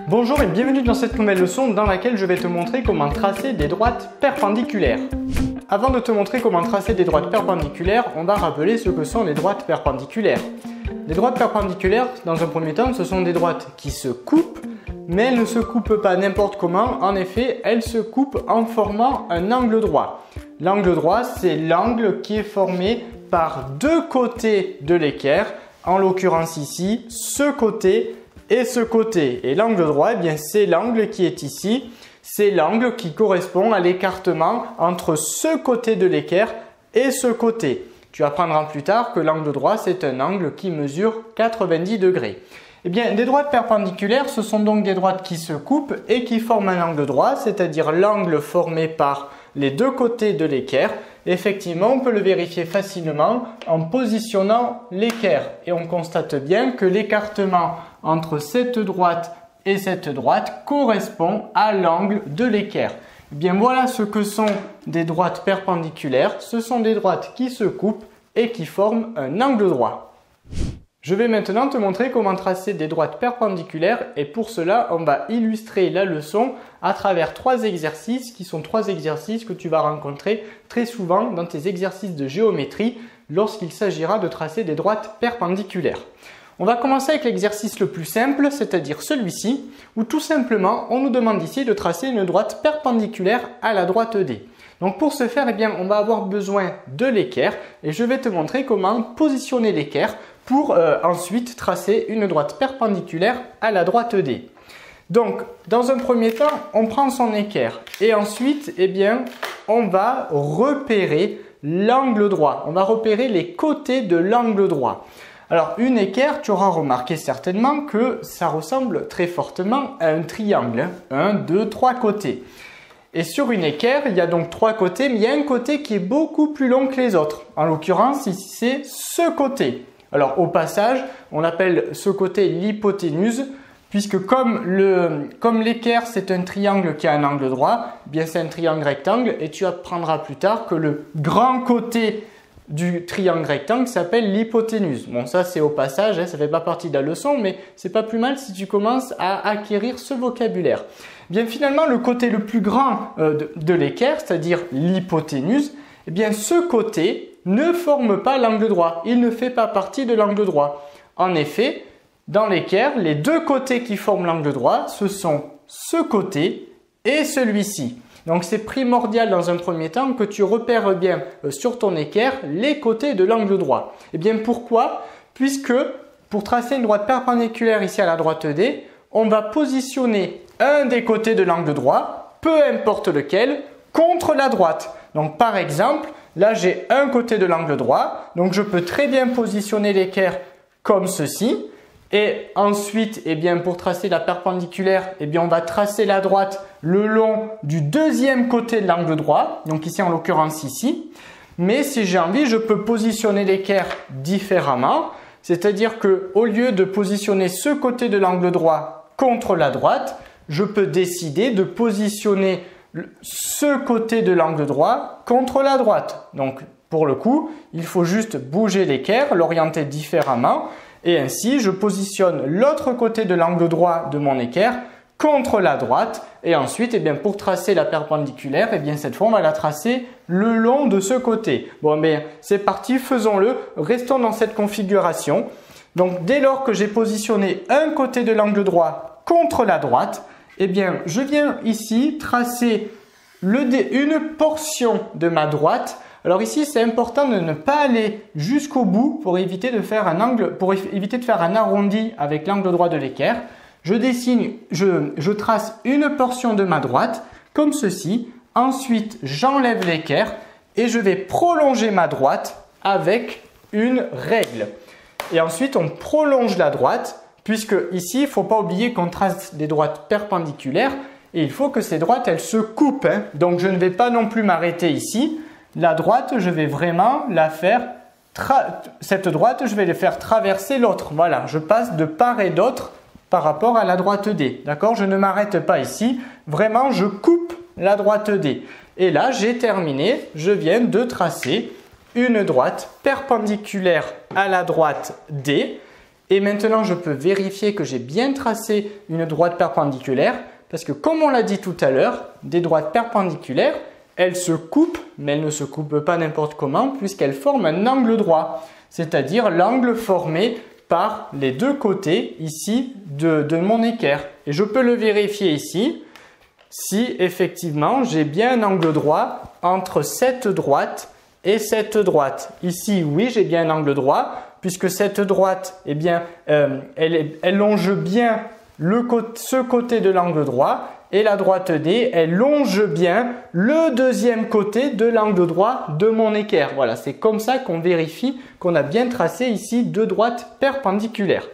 Bonjour et bienvenue dans cette nouvelle leçon dans laquelle je vais te montrer comment tracer des droites perpendiculaires. Avant de te montrer comment tracer des droites perpendiculaires, on va rappeler ce que sont les droites perpendiculaires. Les droites perpendiculaires, dans un premier temps, ce sont des droites qui se coupent, mais elles ne se coupent pas n'importe comment. En effet, elles se coupent en formant un angle droit. L'angle droit, c'est l'angle qui est formé par deux côtés de l'équerre, en l'occurrence ici, ce côté et ce côté. Et l'angle droit, eh bien, c'est l'angle qui est ici. C'est l'angle qui correspond à l'écartement entre ce côté de l'équerre et ce côté. Tu apprendras plus tard que l'angle droit, c'est un angle qui mesure 90 degrés. Eh bien, des droites perpendiculaires, ce sont donc des droites qui se coupent et qui forment un angle droit, c'est-à-dire l'angle formé par les deux côtés de l'équerre. Effectivement, on peut le vérifier facilement en positionnant l'équerre. Et on constate bien que l'écartement entre cette droite et cette droite correspond à l'angle de l'équerre. Eh bien, voilà ce que sont des droites perpendiculaires. Ce sont des droites qui se coupent et qui forment un angle droit. Je vais maintenant te montrer comment tracer des droites perpendiculaires et pour cela, on va illustrer la leçon à travers trois exercices qui sont trois exercices que tu vas rencontrer très souvent dans tes exercices de géométrie lorsqu'il s'agira de tracer des droites perpendiculaires. On va commencer avec l'exercice le plus simple, c'est-à-dire celui-ci, où tout simplement, on nous demande ici de tracer une droite perpendiculaire à la droite D. Donc pour ce faire, eh bien, on va avoir besoin de l'équerre et je vais te montrer comment positionner l'équerre pour ensuite tracer une droite perpendiculaire à la droite D. Donc, dans un premier temps, on prend son équerre et ensuite, eh bien, on va repérer l'angle droit. On va repérer les côtés de l'angle droit. Alors, une équerre, tu auras remarqué certainement que ça ressemble très fortement à un triangle. 1, 2, 3 côtés. Et sur une équerre, il y a donc trois côtés, mais il y a un côté qui est beaucoup plus long que les autres. En l'occurrence, ici, c'est ce côté. Alors, au passage, on appelle ce côté l'hypoténuse, puisque comme l'équerre, c'est un triangle qui a un angle droit, eh bien c'est un triangle rectangle, et tu apprendras plus tard que le grand côté du triangle rectangle s'appelle l'hypoténuse. Bon, ça c'est au passage, hein, ça ne fait pas partie de la leçon, mais c'est pas plus mal si tu commences à acquérir ce vocabulaire. Bien finalement, le côté le plus grand de l'équerre, c'est-à-dire l'hypoténuse, eh bien ce côté ne forme pas l'angle droit. Il ne fait pas partie de l'angle droit. En effet, dans l'équerre, les deux côtés qui forment l'angle droit, ce sont ce côté et celui-ci. Donc c'est primordial dans un premier temps que tu repères bien sur ton équerre les côtés de l'angle droit. Et bien pourquoi? Puisque pour tracer une droite perpendiculaire ici à la droite D, on va positionner un des côtés de l'angle droit, peu importe lequel, contre la droite. Donc par exemple, là j'ai un côté de l'angle droit, donc je peux très bien positionner l'équerre comme ceci. Et ensuite, eh bien, pour tracer la perpendiculaire, eh bien, on va tracer la droite le long du deuxième côté de l'angle droit, donc ici en l'occurrence ici. Mais si j'ai envie, je peux positionner l'équerre différemment, c'est-à-dire que au lieu de positionner ce côté de l'angle droit contre la droite, je peux décider de positionner ce côté de l'angle droit contre la droite. Donc pour le coup, il faut juste bouger l'équerre, l'orienter différemment. Et ainsi, je positionne l'autre côté de l'angle droit de mon équerre contre la droite. Et ensuite, eh bien, pour tracer la perpendiculaire, eh bien, cette fois, on va la tracer le long de ce côté. Bon, mais c'est parti, faisons-le. Restons dans cette configuration. Donc, dès lors que j'ai positionné un côté de l'angle droit contre la droite, eh bien, je viens ici tracer une portion de ma droite. Alors ici, c'est important de ne pas aller jusqu'au bout pour éviter de faire un arrondi avec l'angle droit de l'équerre. Je trace une portion de ma droite comme ceci. Ensuite, j'enlève l'équerre et je vais prolonger ma droite avec une règle. Et ensuite, on prolonge la droite puisque ici, il ne faut pas oublier qu'on trace des droites perpendiculaires et il faut que ces droites, elles se coupent. Hein. Donc, je ne vais pas non plus m'arrêter ici. La droite, je vais vraiment la faire, cette droite, je vais la faire traverser l'autre. Voilà, je passe de part et d'autre par rapport à la droite D. D'accord? Je ne m'arrête pas ici. Vraiment, je coupe la droite D. Et là, j'ai terminé. Je viens de tracer une droite perpendiculaire à la droite D. Et maintenant, je peux vérifier que j'ai bien tracé une droite perpendiculaire parce que comme on l'a dit tout à l'heure, des droites perpendiculaires, elles se coupent, mais elles ne se coupent pas n'importe comment puisqu'elles forment un angle droit, c'est-à-dire l'angle formé par les deux côtés ici de mon équerre. Et je peux le vérifier ici si effectivement j'ai bien un angle droit entre cette droite et cette droite. Ici, oui, j'ai bien un angle droit puisque cette droite, eh bien, elle longe bien ce côté de l'angle droit et la droite D, elle longe bien le deuxième côté de l'angle droit de mon équerre. Voilà, c'est comme ça qu'on vérifie qu'on a bien tracé ici deux droites perpendiculaires.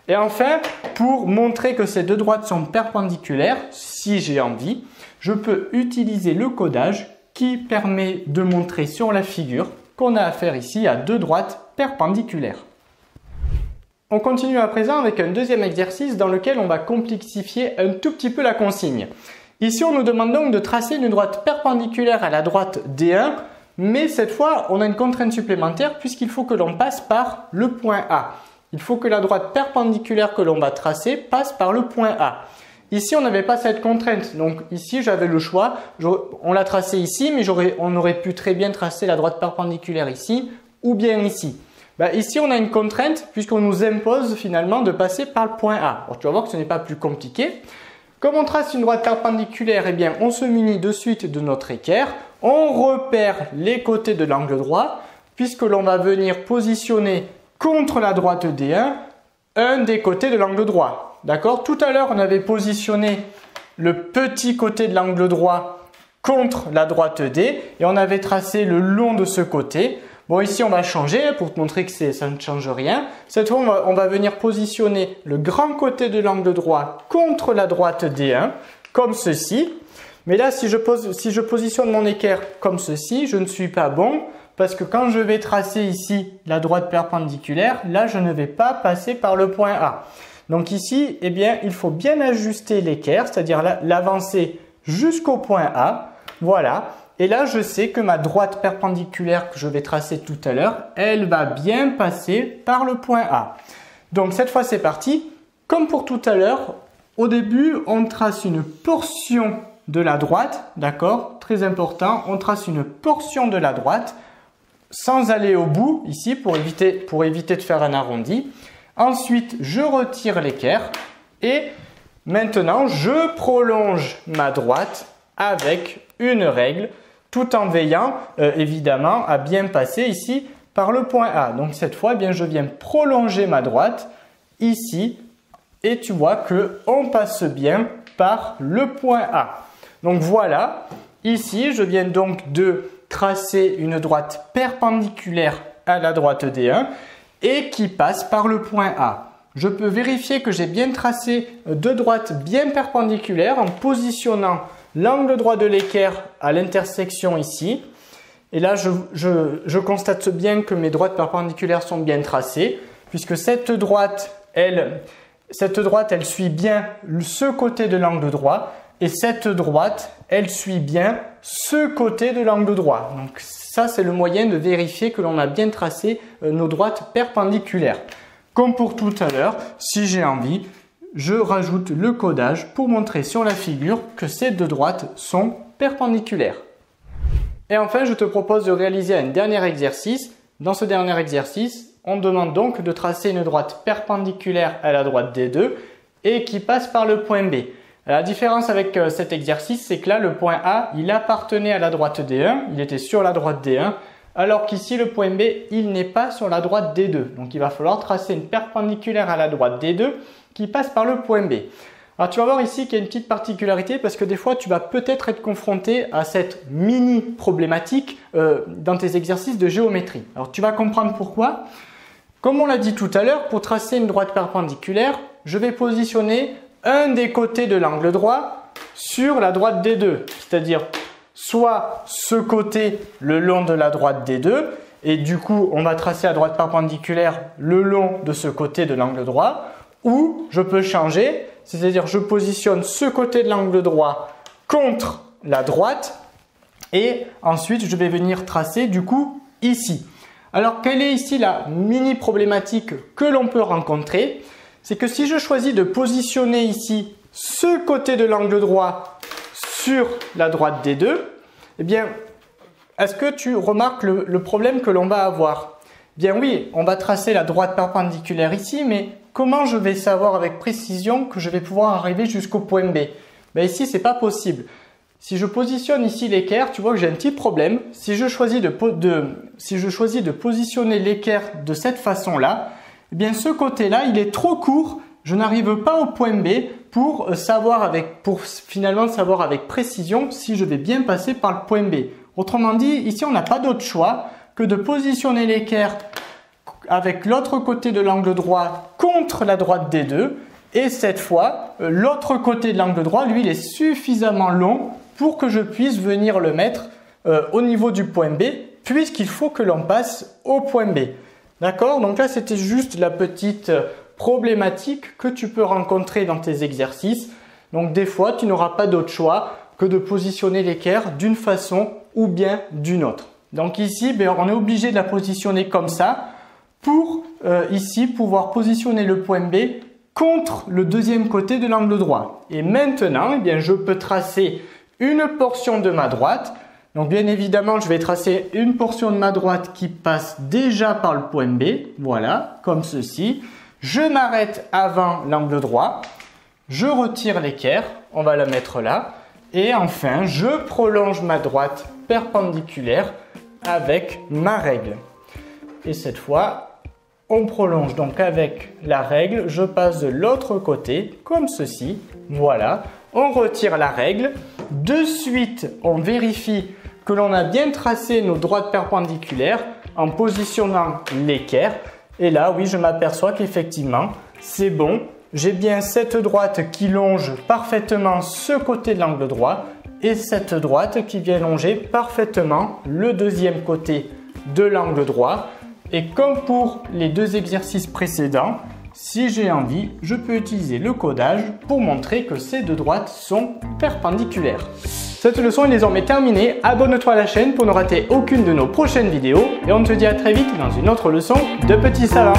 Et enfin, pour montrer que ces deux droites sont perpendiculaires, si j'ai envie, je peux utiliser le codage qui permet de montrer sur la figure qu'on a affaire ici à deux droites perpendiculaires. On continue à présent avec un deuxième exercice dans lequel on va complexifier un tout petit peu la consigne. Ici, on nous demande donc de tracer une droite perpendiculaire à la droite D1, mais cette fois, on a une contrainte supplémentaire puisqu'il faut que l'on passe par le point A. Il faut que la droite perpendiculaire que l'on va tracer passe par le point A. Ici, on n'avait pas cette contrainte, donc ici, j'avais le choix. On l'a tracé ici, mais on aurait pu très bien tracer la droite perpendiculaire ici ou bien ici. Ici, on a une contrainte puisqu'on nous impose finalement de passer par le point A. Alors, tu vas voir que ce n'est pas plus compliqué. Comme on trace une droite perpendiculaire, eh bien, on se munit de suite de notre équerre. On repère les côtés de l'angle droit puisque l'on va venir positionner contre la droite D1 un des côtés de l'angle droit. D'accord? Tout à l'heure, on avait positionné le petit côté de l'angle droit contre la droite D et on avait tracé le long de ce côté. Bon, ici, on va changer pour te montrer que ça ne change rien. Cette fois, on va venir positionner le grand côté de l'angle droit contre la droite D1, comme ceci. Mais là, si je positionne mon équerre comme ceci, je ne suis pas bon parce que quand je vais tracer ici la droite perpendiculaire, là, je ne vais pas passer par le point A. Donc ici, eh bien, il faut bien ajuster l'équerre, c'est-à-dire l'avancer jusqu'au point A. Voilà. Et là, je sais que ma droite perpendiculaire que je vais tracer tout à l'heure, elle va bien passer par le point A. Donc cette fois, c'est parti. Comme pour tout à l'heure, au début, on trace une portion de la droite, d'accord? Très important, on trace une portion de la droite sans aller au bout, ici, pour éviter de faire un arrondi. Ensuite, je retire l'équerre et maintenant, je prolonge ma droite avec une règle tout en veillant évidemment à bien passer ici par le point A. Donc cette fois, eh bien, je viens prolonger ma droite ici et tu vois qu'on passe bien par le point A. Donc voilà, ici je viens donc de tracer une droite perpendiculaire à la droite D1 et qui passe par le point A. Je peux vérifier que j'ai bien tracé deux droites bien perpendiculaires en positionnant l'angle droit de l'équerre à l'intersection ici. Et là, je constate bien que mes droites perpendiculaires sont bien tracées puisque cette droite, elle suit bien ce côté de l'angle droit et cette droite, elle suit bien ce côté de l'angle droit. Donc ça, c'est le moyen de vérifier que l'on a bien tracé nos droites perpendiculaires. Comme pour tout à l'heure, si j'ai envie, je rajoute le codage pour montrer sur la figure que ces deux droites sont perpendiculaires. Et enfin, je te propose de réaliser un dernier exercice. Dans ce dernier exercice, on demande donc de tracer une droite perpendiculaire à la droite D2 et qui passe par le point B. La différence avec cet exercice, c'est que là, le point A, il appartenait à la droite D1, il était sur la droite D1, alors qu'ici, le point B, il n'est pas sur la droite D2. Donc, il va falloir tracer une perpendiculaire à la droite D2 qui passe par le point B. Alors, tu vas voir ici qu'il y a une petite particularité parce que des fois, tu vas peut-être être confronté à cette mini problématique dans tes exercices de géométrie. Alors, tu vas comprendre pourquoi. Comme on l'a dit tout à l'heure, pour tracer une droite perpendiculaire, je vais positionner un des côtés de l'angle droit sur la droite D2, c'est-à-dire soit ce côté le long de la droite D2 et du coup on va tracer la droite perpendiculaire le long de ce côté de l'angle droit, ou je peux changer, c'est-à-dire je positionne ce côté de l'angle droit contre la droite et ensuite je vais venir tracer du coup ici. Alors, quelle est ici la mini problématique que l'on peut rencontrer? C'est que si je choisis de positionner ici ce côté de l'angle droit sur la droite des deux, eh bien, est-ce que tu remarques le problème que l'on va avoir? Bien oui, on va tracer la droite perpendiculaire ici, mais comment je vais savoir avec précision que je vais pouvoir arriver jusqu'au point B? Ben ici, ce n'est pas possible. Si je positionne ici l'équerre, tu vois que j'ai un petit problème. Si je choisis de positionner l'équerre de cette façon-là, eh bien ce côté-là, il est trop court. Je n'arrive pas au point B pour finalement savoir avec précision si je vais bien passer par le point B. Autrement dit, ici, on n'a pas d'autre choix que de positionner l'équerre avec l'autre côté de l'angle droit contre la droite des deux. Et cette fois, l'autre côté de l'angle droit, lui, il est suffisamment long pour que je puisse venir le mettre au niveau du point B, puisqu'il faut que l'on passe au point B. D'accord? Donc là, c'était juste la petite problématique que tu peux rencontrer dans tes exercices. Donc des fois, tu n'auras pas d'autre choix que de positionner l'équerre d'une façon ou bien d'une autre. Donc ici, on est obligé de la positionner comme ça pour ici pouvoir positionner le point B contre le deuxième côté de l'angle droit. Et maintenant, je peux tracer une portion de ma droite. Donc bien évidemment, je vais tracer une portion de ma droite qui passe déjà par le point B. Voilà, comme ceci. Je m'arrête avant l'angle droit. Je retire l'équerre. On va la mettre là. Et enfin, je prolonge ma droite perpendiculaire avec ma règle. Et cette fois, on prolonge donc avec la règle. Je passe de l'autre côté, comme ceci. Voilà, on retire la règle. De suite, on vérifie que l'on a bien tracé nos droites perpendiculaires en positionnant l'équerre. Et là, oui, je m'aperçois qu'effectivement, c'est bon. J'ai bien cette droite qui longe parfaitement ce côté de l'angle droit et cette droite qui vient longer parfaitement le deuxième côté de l'angle droit. Et comme pour les deux exercices précédents, si j'ai envie, je peux utiliser le codage pour montrer que ces deux droites sont perpendiculaires. Cette leçon est désormais terminée. Abonne-toi à la chaîne pour ne rater aucune de nos prochaines vidéos et on te dit à très vite dans une autre leçon de Petit Savant.